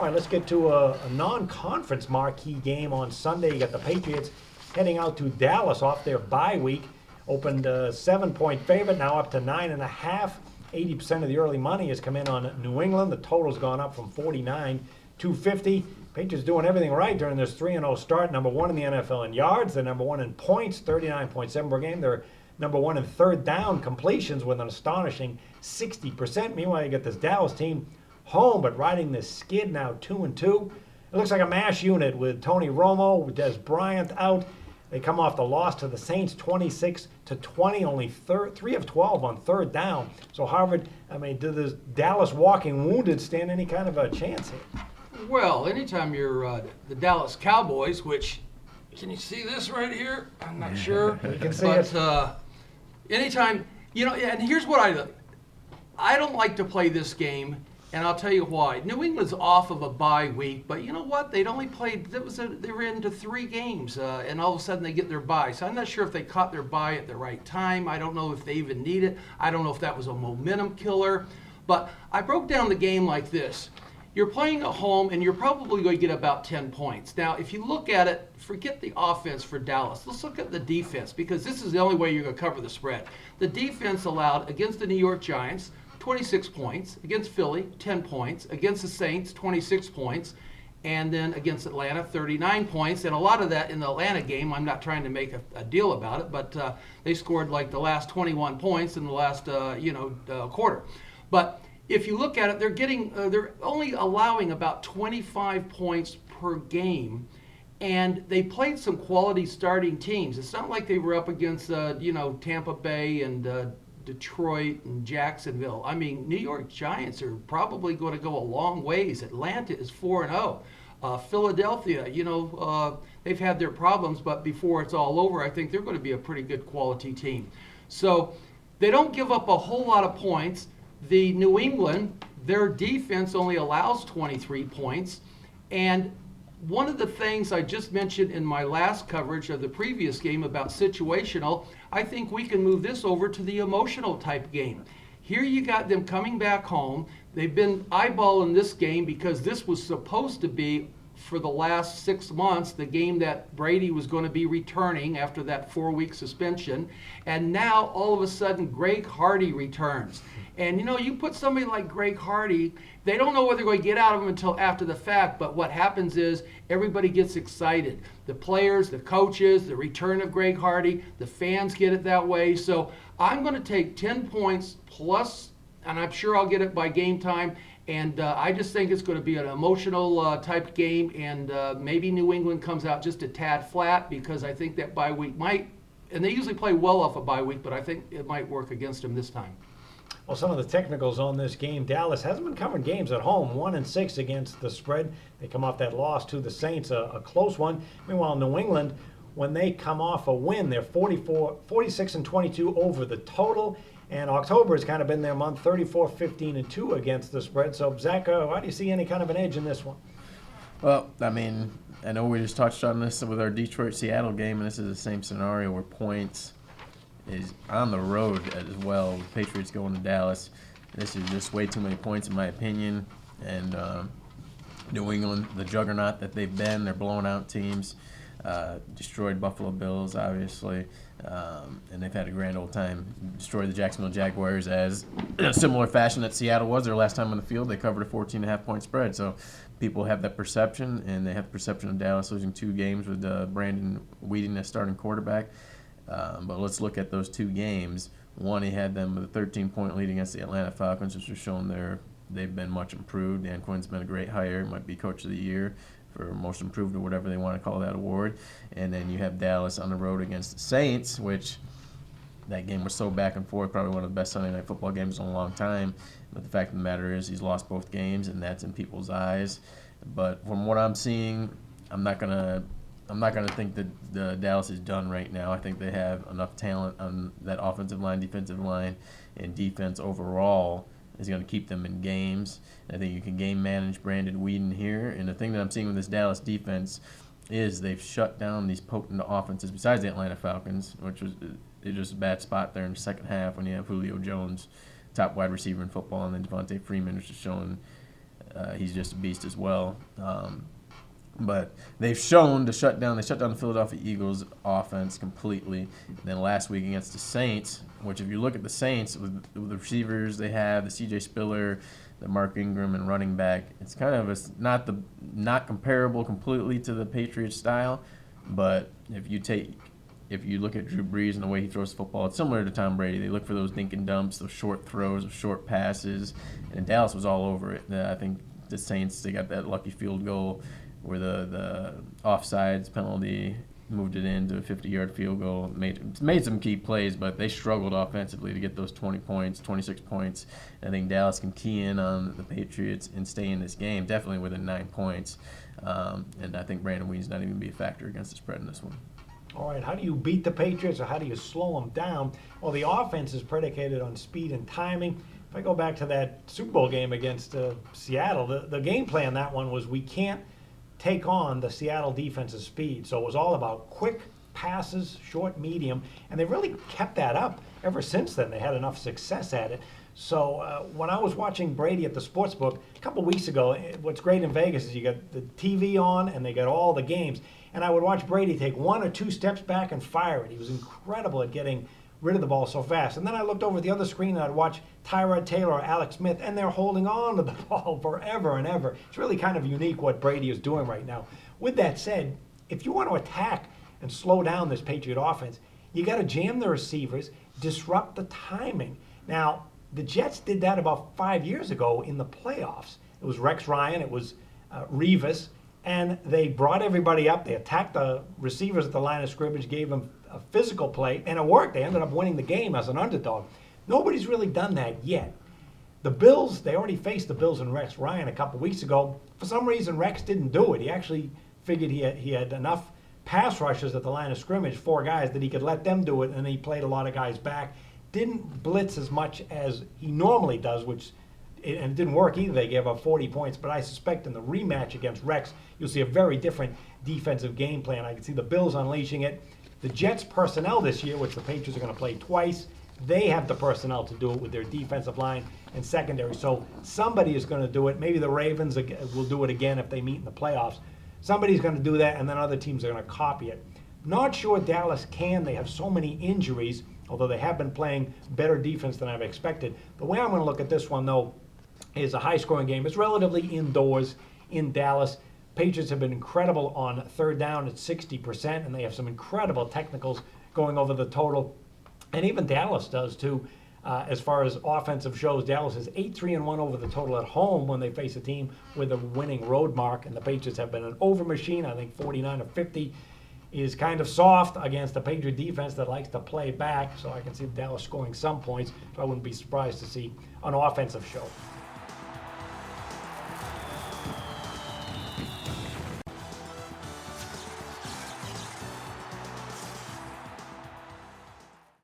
All right, let's get to a non-conference marquee game on Sunday. You got the Patriots heading out to Dallas off their bye week. Opened a 7-point favorite, now up to 9.5. 80% of the early money has come in on New England. The total's gone up from 49 to 50. Patriots doing everything right during this 3-0 start. Number one in the NFL in yards. They're number one in points, 39.7 per game. They're number one in third down completions with an astonishing 60%. Meanwhile, you get this Dallas team home, but riding this skid now 2-2. It looks like a mash unit with Tony Romo, with Des Bryant out. They come off the loss to the Saints 26-20, only 3 of 12 on third down. So Harvard, did the Dallas walking wounded stand any kind of a chance here? Well, anytime you're the Dallas Cowboys, which, can you see this right here? I'm not sure. You can see but, it. Anytime, and here's what I don't like to play this game, and I'll tell you why. New England's off of a bye week, but you know what? They'd only played, they were into 3 games, and all of a sudden they get their bye. So I'm not sure if they caught their bye at the right time. I don't know if they even need it. I don't know if that was a momentum killer. But I broke down the game like this. You're playing at home, and you're probably going to get about 10 points. Now, if you look at it, forget the offense for Dallas. Let's look at the defense, because this is the only way you're going to cover the spread. The defense allowed against the New York Giants 26 points, against Philly 10 points, against the Saints 26 points, and then against Atlanta 39 points. And a lot of that in the Atlanta game, I'm not trying to make a deal about it, but they scored like the last 21 points in the last quarter. But if you look at it, they're only allowing about 25 points per game, and they played some quality starting teams. It's not like they were up against Tampa Bay and Detroit and Jacksonville. New York Giants are probably going to go a long ways. Atlanta is 4-0. Philadelphia, they've had their problems, but before it's all over, I think they're going to be a pretty good quality team. So they don't give up a whole lot of points. The New England, their defense only allows 23 points. And one of the things I just mentioned in my last coverage of the previous game about situational, I think we can move this over to the emotional type game. Here you got them coming back home. They've been eyeballing this game because this was supposed to be, for the last 6 months, the game that Brady was going to be returning after that 4-week suspension. And now, all of a sudden, Greg Hardy returns. And you put somebody like Greg Hardy, they don't know what they're going to get out of him until after the fact, but what happens is everybody gets excited. The players, the coaches, the return of Greg Hardy, the fans get it that way. So I'm going to take 10 points plus, and I'm sure I'll get it by game time. And I just think it's going to be an emotional type game, and maybe New England comes out just a tad flat, because I think that bye week might, and they usually play well off a bye week, but I think it might work against them this time. Well, some of the technicals on this game, Dallas hasn't been covering games at home, 1-6 against the spread. They come off that loss to the Saints, a close one. Meanwhile, New England, when they come off a win, they're 46-22 over the total. And October has kind of been their month, 34-15-2 against the spread. So, Zach, how do you see any kind of an edge in this one? Well, I know we just touched on this with our Detroit-Seattle game, and this is the same scenario where points is on the road as well. The Patriots going to Dallas. This is just way too many points, in my opinion. And New England, the juggernaut that they've been, they're blowing out teams. Destroyed Buffalo Bills, obviously, and they've had a grand old time. Destroyed the Jacksonville Jaguars as in a similar fashion that Seattle was their last time on the field. They covered a 14.5-point spread. So people have that perception, and they have the perception of Dallas losing 2 games with Brandon Weeden as starting quarterback. But let's look at those 2 games. One, he had them with a 13-point lead against the Atlanta Falcons, which was shown they've been much improved. Dan Quinn's been a great hire, might be coach of the year for most improved or whatever they want to call that award. And then you have Dallas on the road against the Saints, which that game was so back and forth, probably one of the best Sunday night football games in a long time. But the fact of the matter is he's lost both games, and that's in people's eyes. But from what I'm seeing, I'm not gonna think that the Dallas is done right now. I think they have enough talent on that offensive line, defensive line, and defense overall is going to keep them in games. I think you can game manage Brandon Weeden here. And the thing that I'm seeing with this Dallas defense is they've shut down these potent offenses besides the Atlanta Falcons, which was just a bad spot there in the second half when you have Julio Jones, top wide receiver in football, and then Devontae Freeman, which is showing he's just a beast as well. But they've shown to shut down. They shut down the Philadelphia Eagles offense completely. And then last week against the Saints, which if you look at the Saints with the receivers they have, the C.J. Spiller, the Mark Ingram, and running back, it's kind of not comparable completely to the Patriots style. But if you look at Drew Brees and the way he throws the football, it's similar to Tom Brady. They look for those dink and dumps, those short throws, those short passes, and Dallas was all over it. I think the Saints, they got that lucky field goal where the offsides penalty moved it into a 50-yard field goal, made some key plays, but they struggled offensively to get those 20 points, 26 points. I think Dallas can key in on the Patriots and stay in this game, definitely within 9 points. And I think Brandon Weems not even be a factor against the spread in this one. All right, how do you beat the Patriots or how do you slow them down? Well, the offense is predicated on speed and timing. If I go back to that Super Bowl game against Seattle, the game plan that one was we can't take on the Seattle defense's speed. So it was all about quick passes, short, medium, and they really kept that up ever since then. They had enough success at it. So when I was watching Brady at the sportsbook a couple weeks ago, what's great in Vegas is you got the TV on and they got all the games. And I would watch Brady take 1 or 2 steps back and fire it. He was incredible at getting rid of the ball so fast. And then I looked over at the other screen and I'd watch Tyrod Taylor or Alex Smith, and they're holding on to the ball forever and ever. It's really kind of unique what Brady is doing right now. With that said, if you want to attack and slow down this Patriot offense, you got to jam the receivers, disrupt the timing. Now, the Jets did that about 5 years ago in the playoffs. It was Rex Ryan, it was Revis, and they brought everybody up. They attacked the receivers at the line of scrimmage, gave them a physical play, and it worked. They ended up winning the game as an underdog. Nobody's really done that yet. The Bills, they already faced the Bills and Rex Ryan a couple weeks ago. For some reason, Rex didn't do it. He actually figured he had enough pass rushers at the line of scrimmage, 4 guys, that he could let them do it, and he played a lot of guys back. Didn't blitz as much as he normally does, and it didn't work either. They gave up 40 points, but I suspect in the rematch against Rex, you'll see a very different defensive game plan. I can see the Bills unleashing it. The Jets' personnel this year, which the Patriots are going to play twice, they have the personnel to do it with their defensive line and secondary. So somebody is going to do it. Maybe the Ravens will do it again if they meet in the playoffs. Somebody's going to do that, and then other teams are going to copy it. Not sure Dallas can. They have so many injuries, although they have been playing better defense than I've expected. The way I'm going to look at this one, though, is a high-scoring game. It's relatively indoors in Dallas. Patriots have been incredible on third down at 60%, and they have some incredible technicals going over the total. And even Dallas does, too. As far as offensive shows, Dallas is 8-3-1 over the total at home when they face a team with a winning road mark, and the Patriots have been an over machine. I think 49-50 is kind of soft against the Patriot defense that likes to play back, so I can see Dallas scoring some points, so I wouldn't be surprised to see an offensive show.